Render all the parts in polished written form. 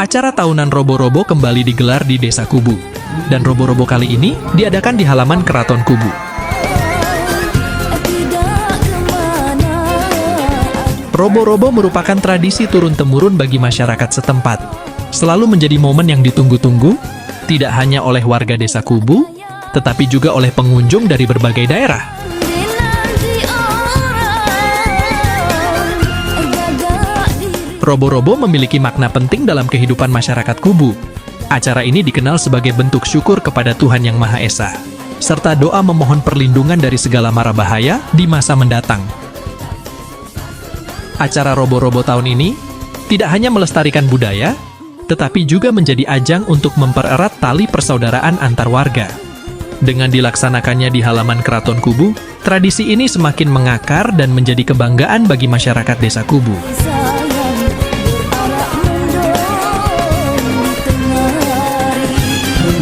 Acara tahunan Robo-Robo kembali digelar di Desa Kubu. Dan Robo-Robo kali ini diadakan di halaman Keraton Kubu. Robo-Robo merupakan tradisi turun-temurun bagi masyarakat setempat. Selalu menjadi momen yang ditunggu-tunggu, tidak hanya oleh warga Desa Kubu, tetapi juga oleh pengunjung dari berbagai daerah. Robo-Robo memiliki makna penting dalam kehidupan masyarakat Kubu. Acara ini dikenal sebagai bentuk syukur kepada Tuhan Yang Maha Esa, serta doa memohon perlindungan dari segala mara bahaya di masa mendatang. Acara Robo-Robo tahun ini tidak hanya melestarikan budaya, tetapi juga menjadi ajang untuk mempererat tali persaudaraan antar warga. Dengan dilaksanakannya di halaman Keraton Kubu, tradisi ini semakin mengakar dan menjadi kebanggaan bagi masyarakat Desa Kubu.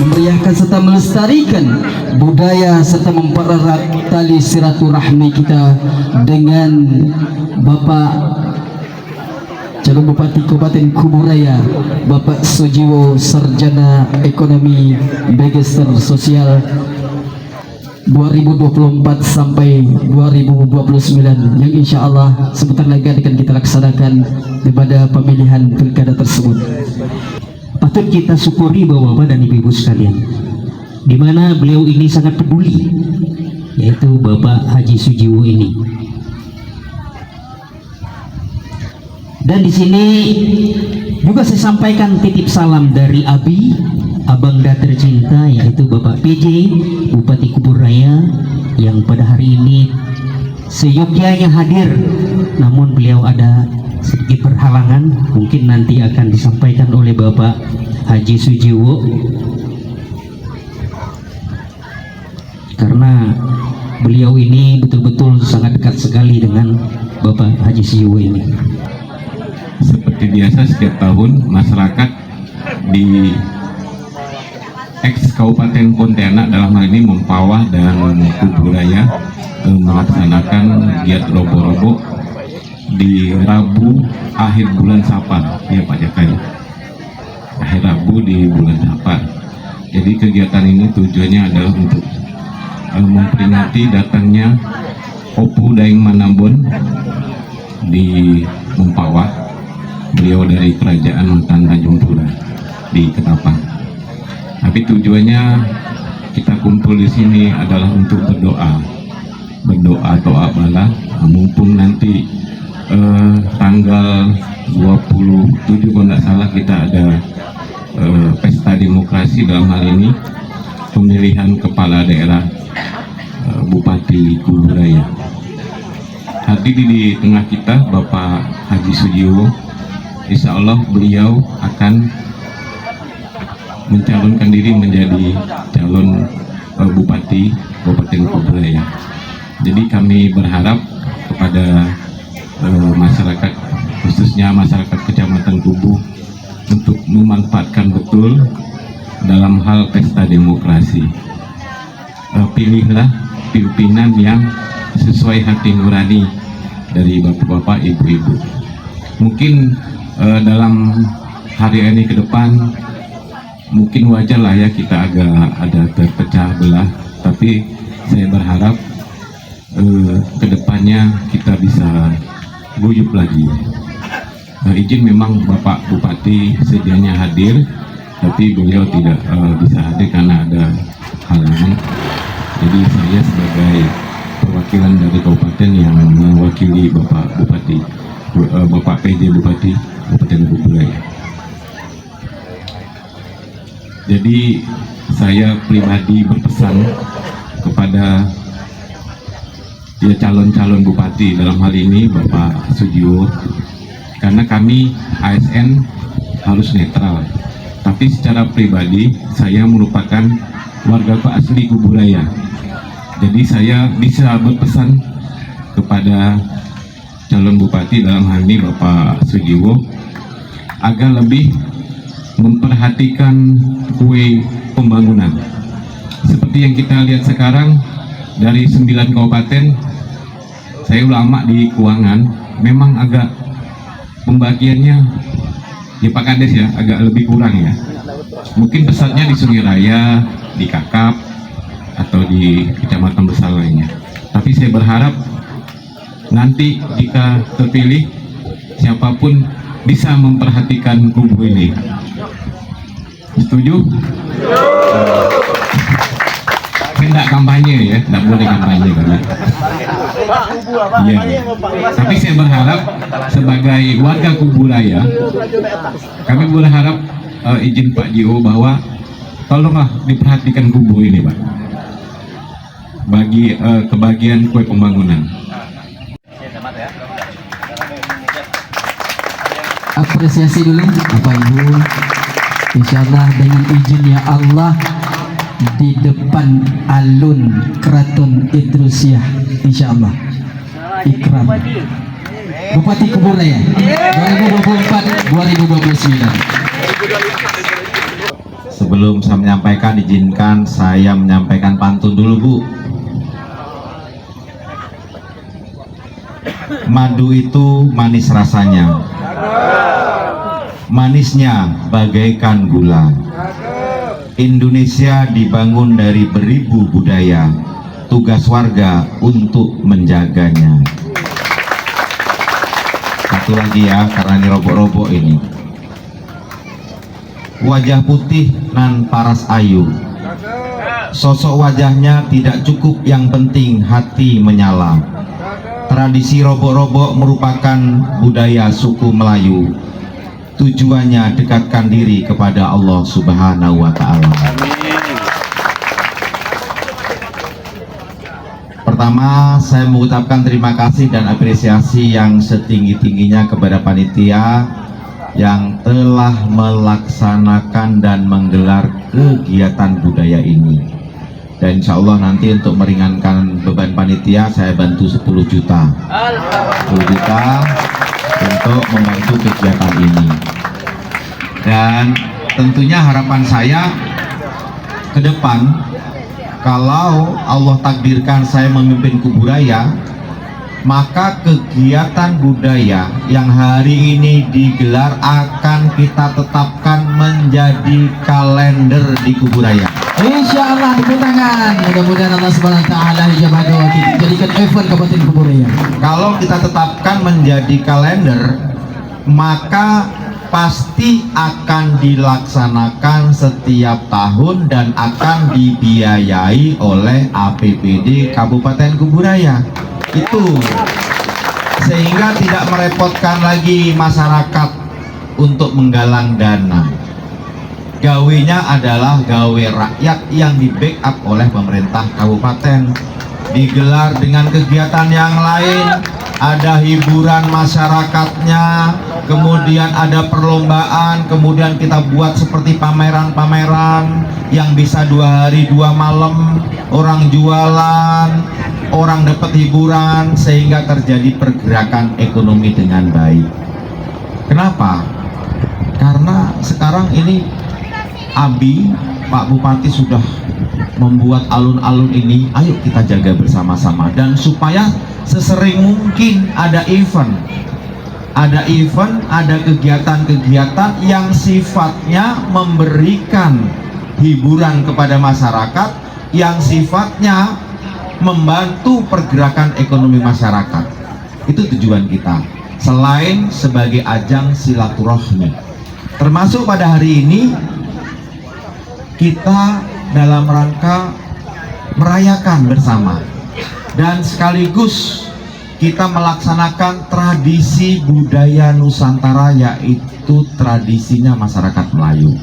Memeriahkan serta melestarikan budaya serta mempererat tali silaturahmi kita dengan Bapak calon Bupati Kabupaten Kubu Raya, Bapak Sujiwo, Sarjana Ekonomi Magister Sosial 2024 sampai 2029 yang insya Allah sebentar lagi akan kita laksanakan pada pemilihan pilkada tersebut. Patut kita syukuri Bapak-Bapak dan Ibu-Ibu sekalian, di mana beliau ini sangat peduli, yaitu Bapak Haji Sujiwo ini. Dan di sini juga saya sampaikan titip salam dari Abi, Abang dan tercinta, yaitu Bapak PJ, Bupati Kubu Raya, yang pada hari ini seyogyanya hadir, namun beliau ada sedikit berhalangan, mungkin nanti akan disampaikan oleh Bapak Haji Sujiwo, karena beliau ini betul-betul sangat dekat sekali dengan Bapak Haji Sujiwo ini. Seperti biasa setiap tahun masyarakat di Kabupaten Pontianak dalam hal ini Mempawah dan Kubu Raya melaksanakan giat Robo-Robo di Rabu akhir bulan Safar, ya Pak Jakai, akhir Rabu di bulan Safar. Jadi kegiatan ini tujuannya adalah untuk memperingati datangnya Opu Daeng Manambon di Mempawah, beliau dari Kerajaan Matan Tanjung Pura di Ketapang. Tapi tujuannya kita kumpul di sini adalah untuk berdoa doa bala, mumpung nanti tanggal 27 kalau tidak salah kita ada pesta demokrasi, dalam hal ini pemilihan kepala daerah Bupati Kubu Raya. Hadir di tengah kita Bapak Haji Sujiwo. Insya Allah beliau akan mencalonkan diri menjadi calon Bupati Kabupaten Kubu Raya. Jadi kami berharap kepada masyarakat, khususnya masyarakat Kecamatan Kubu, untuk memanfaatkan betul dalam hal pesta demokrasi. Pilihlah pimpinan yang sesuai hati nurani dari bapak-bapak, ibu-ibu. Mungkin dalam hari ini ke depan mungkin wajar lah ya kita agak ada terpecah belah, tapi saya berharap kedepannya kita bisa guyup lagi. Izin memang Bapak Bupati sedianya hadir, tapi beliau tidak bisa hadir karena ada halangan. Jadi saya sebagai perwakilan dari kabupaten yang mewakili Bapak Bupati, Bapak PJ Bupati Kabupaten Kubu Raya. Jadi saya pribadi berpesan kepada calon-calon bupati, dalam hal ini Bapak Sujiwo, karena kami ASN harus netral, tapi secara pribadi saya merupakan warga asli Kubu Raya. Jadi saya bisa berpesan kepada calon bupati, dalam hal ini Bapak Sujiwo, agar lebih memperhatikan kue pembangunan. Seperti yang kita lihat sekarang, dari 9 kabupaten, saya ulama di keuangan, memang agak pembagiannya di Pak Kades ya, agak lebih kurang ya. Mungkin besarnya di Sungai Raya, di Kakap, atau di kecamatan besar lainnya. Tapi saya berharap nanti jika terpilih, siapapun bisa memperhatikan kubu ini. Setuju? Tidak kampanye ya, tidak boleh kampanye karena. Iya. Tapi saya berharap sebagai warga Kubu Raya, kami berharap izin Pak Jio bahwa tolonglah diperhatikan kubu ini, Pak, bagi kebagian kue pembangunan. Apresiasi dulu Bapak Ibu. Insyaallah dengan izinnya Allah di depan alun Keraton Idrusiah, insyaallah ikram Bupati Kubu Raya 2024-2029. Sebelum saya menyampaikan, izinkan saya menyampaikan pantun dulu, Bu. Madu itu manis rasanya, manisnya bagaikan gula. Indonesia dibangun dari beribu budaya, tugas warga untuk menjaganya. Satu lagi ya, karena ini robok-robok ini. Wajah putih nan paras ayu, sosok wajahnya tidak cukup, yang penting hati menyala. Tradisi robok-robok merupakan budaya suku Melayu. Tujuannya dekatkan diri kepada Allah Subhanahu wa Ta'ala. Pertama, saya mengucapkan terima kasih dan apresiasi yang setinggi-tingginya kepada panitia yang telah melaksanakan dan menggelar kegiatan budaya ini. Dan insya Allah nanti untuk meringankan beban panitia, saya bantu 10 juta. 10 juta untuk membantu kegiatan ini. Dan tentunya harapan saya ke depan, kalau Allah takdirkan saya memimpin Kubu Raya, maka kegiatan budaya yang hari ini digelar akan kita tetapkan menjadi kalender di Kubu Raya. Insya Allah, tepuk tangan. Mudah-mudahan Allah Subhanahu Wa Taala ijabah doa kita, jadikan event Kabupaten Kubu Raya. Kalau kita tetapkan menjadi kalender, maka pasti akan dilaksanakan setiap tahun dan akan dibiayai oleh APBD Kabupaten Kubu Raya. Itu sehingga tidak merepotkan lagi masyarakat untuk menggalang dana. Gawenya adalah gawe rakyat yang di backup oleh pemerintah kabupaten. Digelar dengan kegiatan yang lain, ada hiburan masyarakatnya, kemudian ada perlombaan, kemudian kita buat seperti pameran-pameran yang bisa 2 hari 2 malam, orang jualan, orang dapat hiburan, sehingga terjadi pergerakan ekonomi dengan baik. Kenapa? Karena sekarang ini Abi, Pak Bupati sudah membuat alun-alun ini, ayo kita jaga bersama-sama, dan supaya sesering mungkin ada event, ada kegiatan-kegiatan yang sifatnya memberikan hiburan kepada masyarakat, yang sifatnya membantu pergerakan ekonomi masyarakat. Itu tujuan kita, selain sebagai ajang silaturahmi. Termasuk pada hari ini kita dalam rangka merayakan bersama dan sekaligus kita melaksanakan tradisi budaya Nusantara, yaitu tradisinya masyarakat Melayu.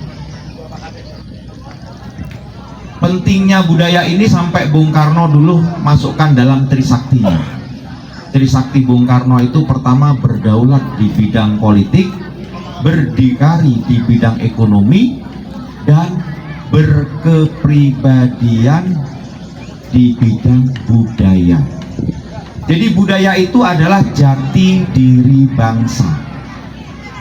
Pentingnya budaya ini sampai Bung Karno dulu masukkan dalam Trisaktinya. Trisakti Bung Karno itu pertama berdaulat di bidang politik, berdikari di bidang ekonomi, dan berkepribadian di bidang budaya. Jadi budaya itu adalah jati diri bangsa.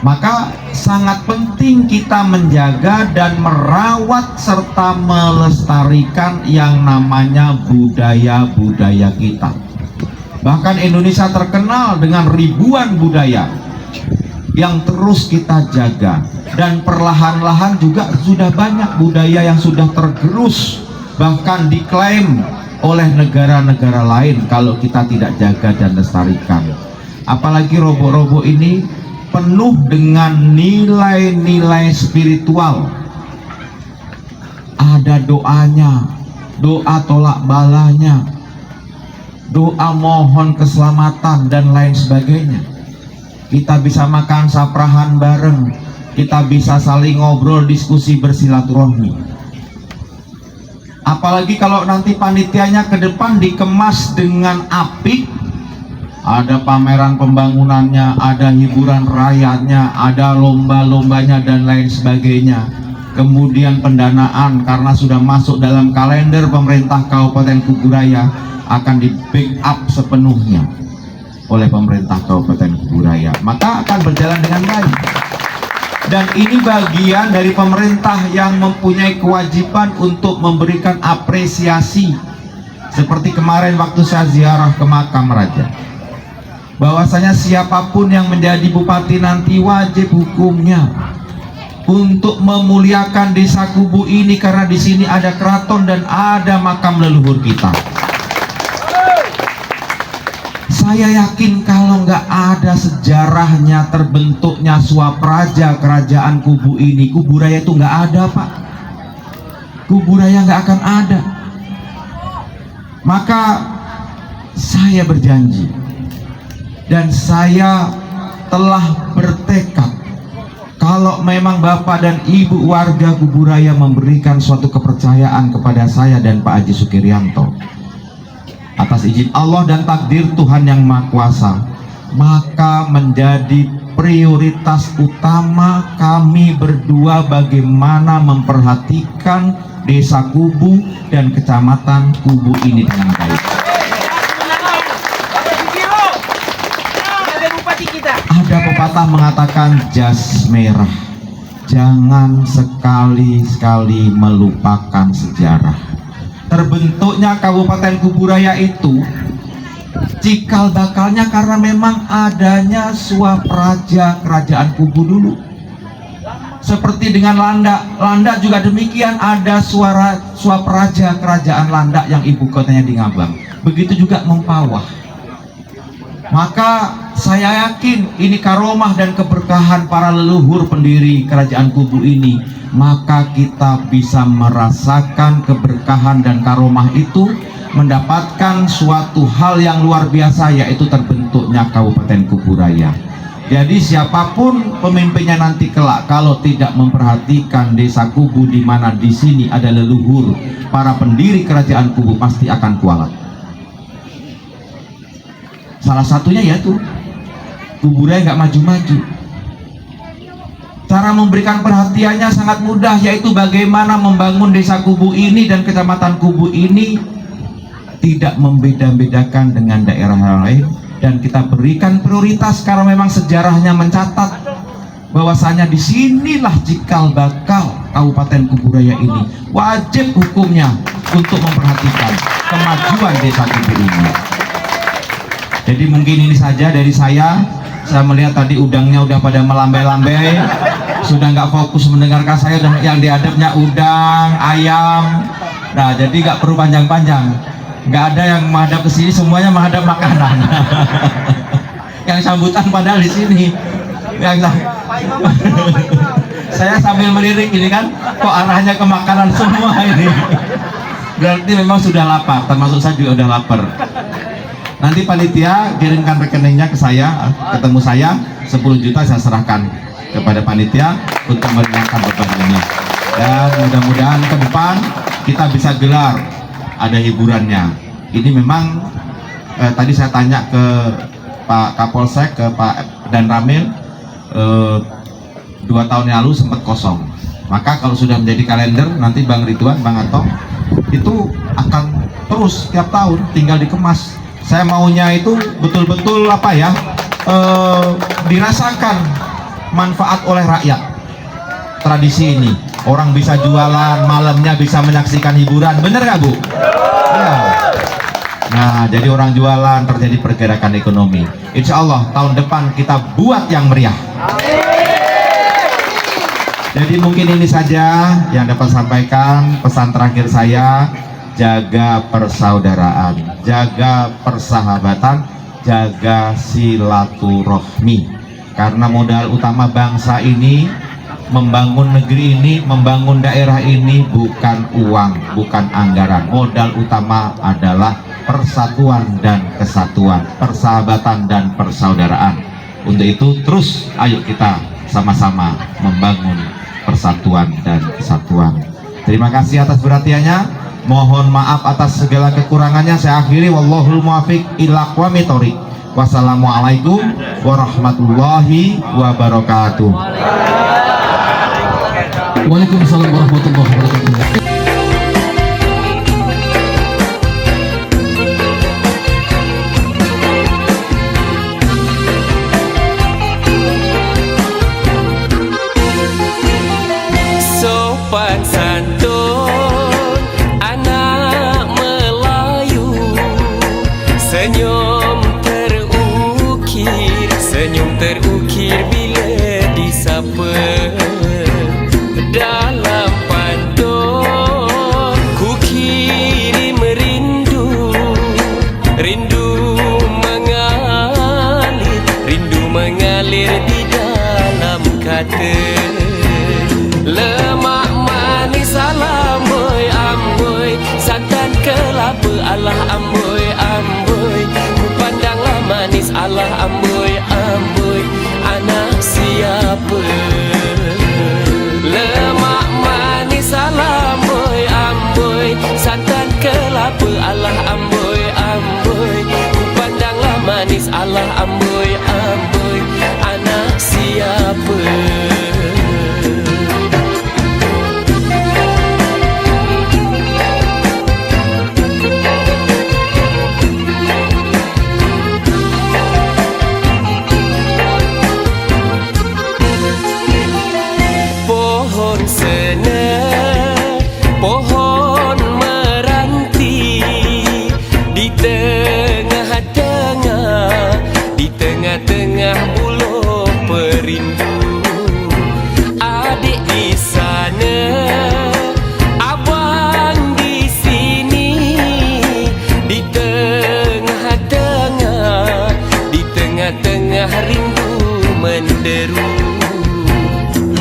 Maka sangat penting kita menjaga dan merawat serta melestarikan yang namanya budaya-budaya kita. Bahkan Indonesia terkenal dengan ribuan budaya yang terus kita jaga, dan perlahan-lahan juga sudah banyak budaya yang sudah tergerus, bahkan diklaim oleh negara-negara lain kalau kita tidak jaga dan lestarikan. Apalagi robo-robo ini penuh dengan nilai-nilai spiritual, ada doanya, doa tolak balanya, doa mohon keselamatan dan lain sebagainya. Kita bisa makan saprahan bareng, kita bisa saling ngobrol, diskusi, bersilaturahmi. Apalagi kalau nanti panitianya ke depan dikemas dengan apik, ada pameran pembangunannya, ada hiburan rakyatnya, ada lomba-lombanya dan lain sebagainya. Kemudian pendanaan karena sudah masuk dalam kalender pemerintah Kabupaten Kuburaya akan di backup sepenuhnya oleh pemerintah Kabupaten Kuburaya, maka akan berjalan dengan baik. Dan ini bagian dari pemerintah yang mempunyai kewajiban untuk memberikan apresiasi, seperti kemarin waktu saya ziarah ke makam raja, bahwasanya siapapun yang menjadi bupati nanti wajib hukumnya untuk memuliakan desa Kubu ini, karena di sini ada keraton dan ada makam leluhur kita. Saya yakin kalau nggak ada sejarahnya terbentuknya Swapraja kerajaan Kubu ini, Kuburaya itu nggak ada, Pak. Kuburaya nggak akan ada. Maka saya berjanji dan saya telah bertekad, kalau memang Bapak dan Ibu warga Kuburaya memberikan suatu kepercayaan kepada saya dan Pak Haji Sukirianto, atas izin Allah dan takdir Tuhan yang Maha Kuasa, maka menjadi prioritas utama kami berdua bagaimana memperhatikan desa Kubu dan kecamatan Kubu ini dengan baik. Ada pepatah mengatakan jas merah, jangan sekali-sekali melupakan sejarah. Terbentuknya Kabupaten Kuburaya itu cikal bakalnya karena memang adanya Swapraja kerajaan Kubu dulu. Seperti dengan Landak juga demikian, ada Swapraja kerajaan Landak yang ibu kotanya di Ngabang. Begitu juga Mempawah. Maka saya yakin ini karomah dan keberkahan para leluhur pendiri kerajaan Kubu ini, maka kita bisa merasakan keberkahan dan karomah itu, mendapatkan suatu hal yang luar biasa, yaitu terbentuknya Kabupaten Kuburaya. Jadi siapapun pemimpinnya nanti kelak, kalau tidak memperhatikan desa Kubu, di mana di sini ada leluhur para pendiri kerajaan Kubu, pasti akan kualat. Salah satunya yaitu Kuburaya nggak maju-maju. Cara memberikan perhatiannya sangat mudah, yaitu bagaimana membangun desa Kubu ini dan kecamatan Kubu ini tidak membeda-bedakan dengan daerah yang lain, dan kita berikan prioritas karena memang sejarahnya mencatat bahwasanya disinilah cikal bakal Kabupaten Kuburaya ini. Wajib hukumnya untuk memperhatikan kemajuan desa Kubu ini. Jadi mungkin ini saja dari saya. Saya melihat tadi udangnya udah pada melambai-lambai, sudah nggak fokus mendengarkan saya, dan yang dihadapnya udang, ayam. Nah, jadi nggak perlu panjang-panjang, nggak ada yang menghadap ke sini, semuanya menghadap makanan. Yang sambutan padahal di sini. Saya sambil melirik ini kan, kok arahnya ke makanan semua ini. Berarti memang sudah lapar, termasuk saya juga udah lapar. Nanti panitia kirimkan rekeningnya ke saya, ketemu saya, 10 juta saya serahkan kepada panitia untuk meringankan beban ini. Dan mudah-mudahan ke depan kita bisa gelar ada hiburannya. Ini memang tadi saya tanya ke Pak Kapolsek, ke Pak Dan Ramil, 2 tahun yang lalu sempat kosong. Maka kalau sudah menjadi kalender, nanti Bang Ridwan, Bang Atok, itu akan terus tiap tahun, tinggal dikemas. Saya maunya itu betul-betul apa ya, dirasakan manfaat oleh rakyat. Tradisi ini, orang bisa jualan, malamnya bisa menyaksikan hiburan, bener nggak Bu? Ya. Nah, jadi orang jualan, terjadi pergerakan ekonomi. Insya Allah tahun depan kita buat yang meriah. Jadi mungkin ini saja yang dapat sampaikan. Pesan terakhir saya, jaga persaudaraan, jaga persahabatan, jaga silaturahmi. Karena modal utama bangsa ini, membangun negeri ini, membangun daerah ini bukan uang, bukan anggaran. Modal utama adalah persatuan dan kesatuan, persahabatan dan persaudaraan. Untuk itu terus ayo kita sama-sama membangun persatuan dan kesatuan. Terima kasih atas perhatiannya. Mohon maaf atas segala kekurangannya. Saya akhiri, wallahul muwaffiq ila aqwamit thoriq. Wassalamualaikum warahmatullahi wabarakatuh. Waalaikumsalam warahmatullahi wabarakatuh. Sopan santun anak Melayu, senyum terukir bila disapa. Dalam pantun ku kirim rindu mengalir di dalam kata. Lemak manis amboi amboi, santan kelapa alah amboi amboi, ku pandanglah manis alah amboi amboi, anak siapa? Lemak manis amboi amboi, santan kelapa alah amboi amboi, ku pandanglah manis alah amboi amboi, anak siapa? Pohon meranti di tengah-tengah buluh perindu. Adik di sana, abang di sini, di tengah-tengah rindu menderu.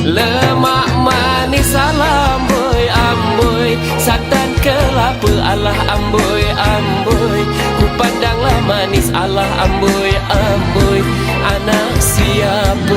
Lemak manis amboi amboi, santan kelapa alah amboi amboi, ku pandanglah manis alah amboi amboi, anak siapa?